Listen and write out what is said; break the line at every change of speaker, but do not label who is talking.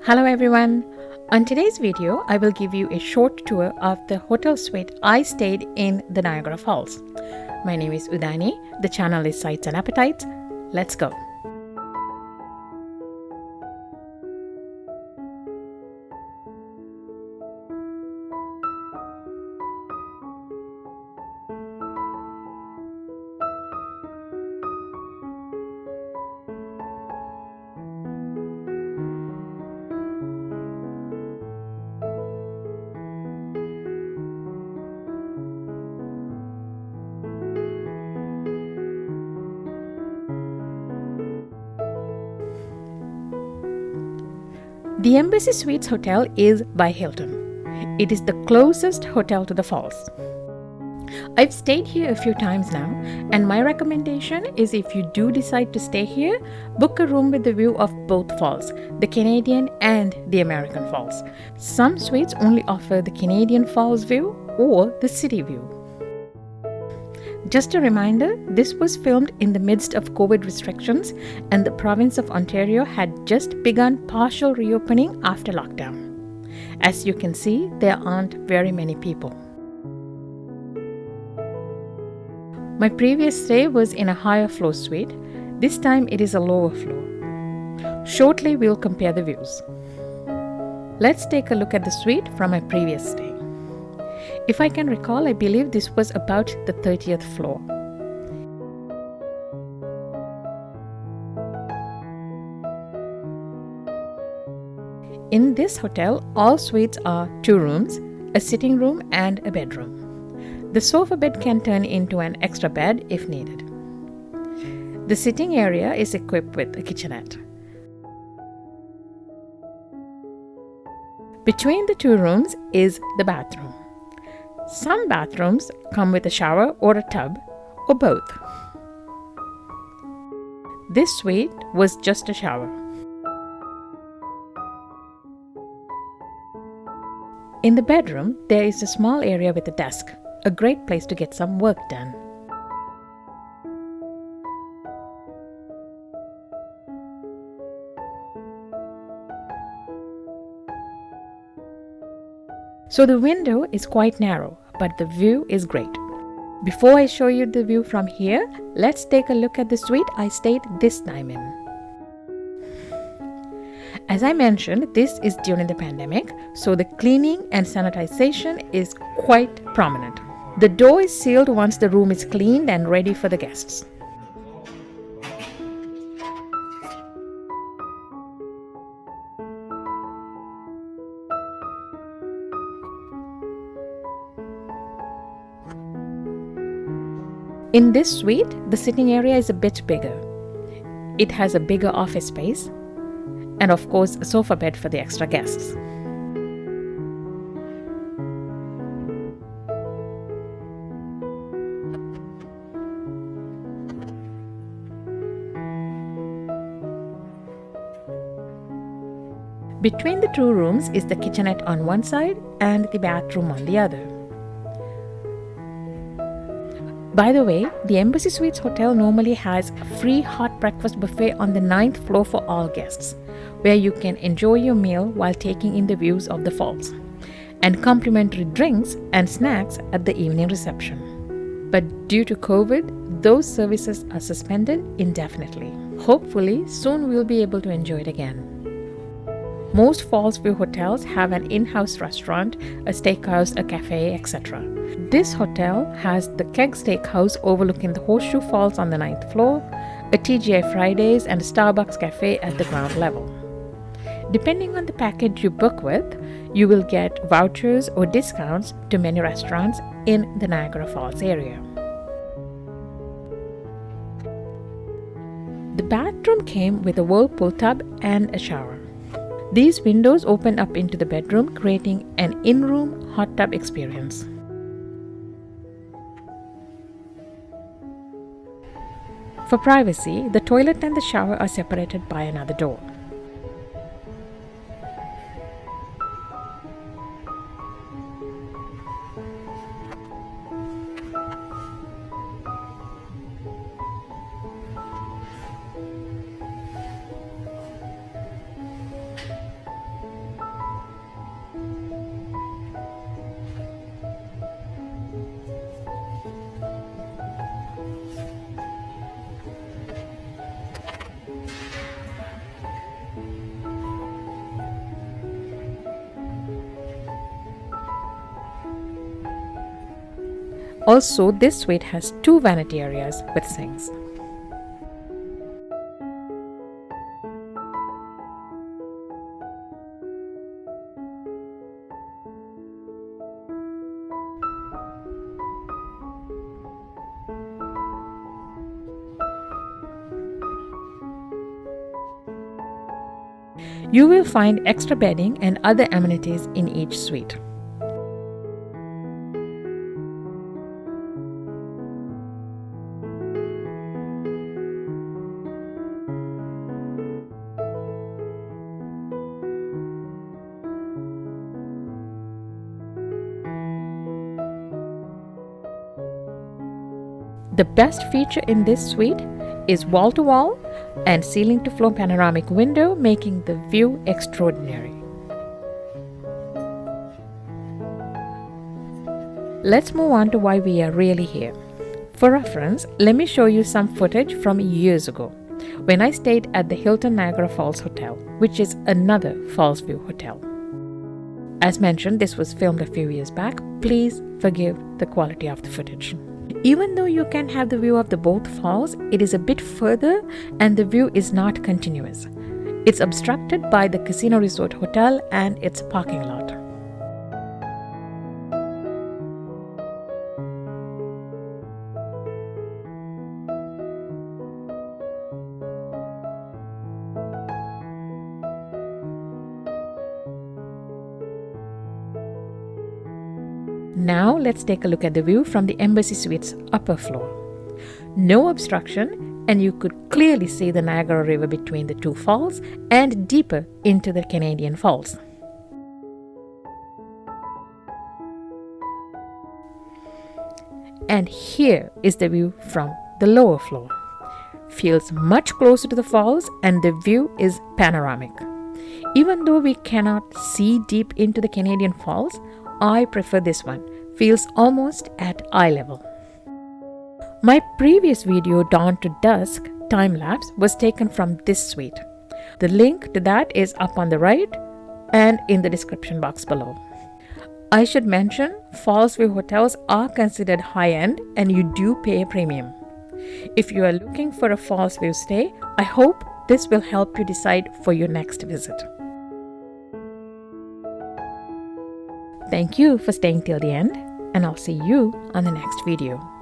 Hello everyone. On today's video, I will give you a short tour of the hotel suite I stayed in the Niagara Falls. My name is Udani. The channel is Sights and Appetites. Let's go. The Embassy Suites Hotel is by Hilton. It is the closest hotel to the falls. I've stayed here a few times now, and my recommendation is if you do decide to stay here, book a room with the view of both falls, the Canadian and the American Falls. Some suites only offer the Canadian Falls view or the city view. Just a reminder, this was filmed in the midst of COVID restrictions, and the province of Ontario had just begun partial reopening after lockdown. As you can see, there aren't very many people. My previous stay was in a higher floor suite. This time it is a lower floor. Shortly we'll compare the views. Let's take a look at the suite from my previous stay. If I can recall, I believe this was about the 30th floor. In this hotel, all suites are 2 rooms, a sitting room and a bedroom. The sofa bed can turn into an extra bed if needed. The sitting area is equipped with a kitchenette. Between the 2 rooms is the bathroom. Some bathrooms come with a shower or a tub, or both. This suite was just a shower. In the bedroom, there is a small area with a desk, a great place to get some work done. So the window is quite narrow, but the view is great. Before I show you the view from here, let's take a look at the suite I stayed this time in. As I mentioned, this is during the pandemic, so the cleaning and sanitization is quite prominent. The door is sealed once the room is cleaned and ready for the guests. In this suite, the sitting area is a bit bigger. It has a bigger office space and of course a sofa bed for the extra guests. Between the 2 rooms is the kitchenette on one side and the bathroom on the other. By the way, the Embassy Suites Hotel normally has a free hot breakfast buffet on the 9th floor for all guests, where you can enjoy your meal while taking in the views of the falls, and complimentary drinks and snacks at the evening reception. But due to COVID, those services are suspended indefinitely. Hopefully, soon we'll be able to enjoy it again. Most Fallsview hotels have an in-house restaurant, a steakhouse, a cafe, etc. This hotel has the Keg Steakhouse overlooking the Horseshoe Falls on the 9th floor, a TGI Fridays and a Starbucks cafe at the ground level. Depending on the package you book with, you will get vouchers or discounts to many restaurants in the Niagara Falls area. The bathroom came with a whirlpool tub and a shower. These windows open up into the bedroom, creating an in-room hot tub experience. For privacy, the toilet and the shower are separated by another door. Also, this suite has 2 vanity areas with sinks. You will find extra bedding and other amenities in each suite. The best feature in this suite is wall-to-wall and ceiling-to-floor panoramic window, making the view extraordinary. Let's move on to why we are really here. For reference, let me show you some footage from years ago when I stayed at the Hilton Niagara Falls Hotel, which is another Fallsview hotel. As mentioned, this was filmed a few years back. Please forgive the quality of the footage. Even though you can have the view of the both falls, it is a bit further and the view is not continuous. It's obstructed by the Casino Resort Hotel and its parking lot. Now let's take a look at the view from the Embassy Suites upper floor. No obstruction, and you could clearly see the Niagara River between the 2 falls and deeper into the Canadian Falls. And here is the view from the lower floor. Feels much closer to the falls and the view is panoramic. Even though we cannot see deep into the Canadian Falls, I prefer this one. Feels almost at eye level. My previous video, Dawn to Dusk time-lapse, was taken from this suite. The link to that is up on the right and in the description box below. I should mention, Fallsview hotels are considered high-end and you do pay a premium. If you are looking for a Fallsview stay, I hope this will help you decide for your next visit. Thank you for staying till the end, and I'll see you on the next video.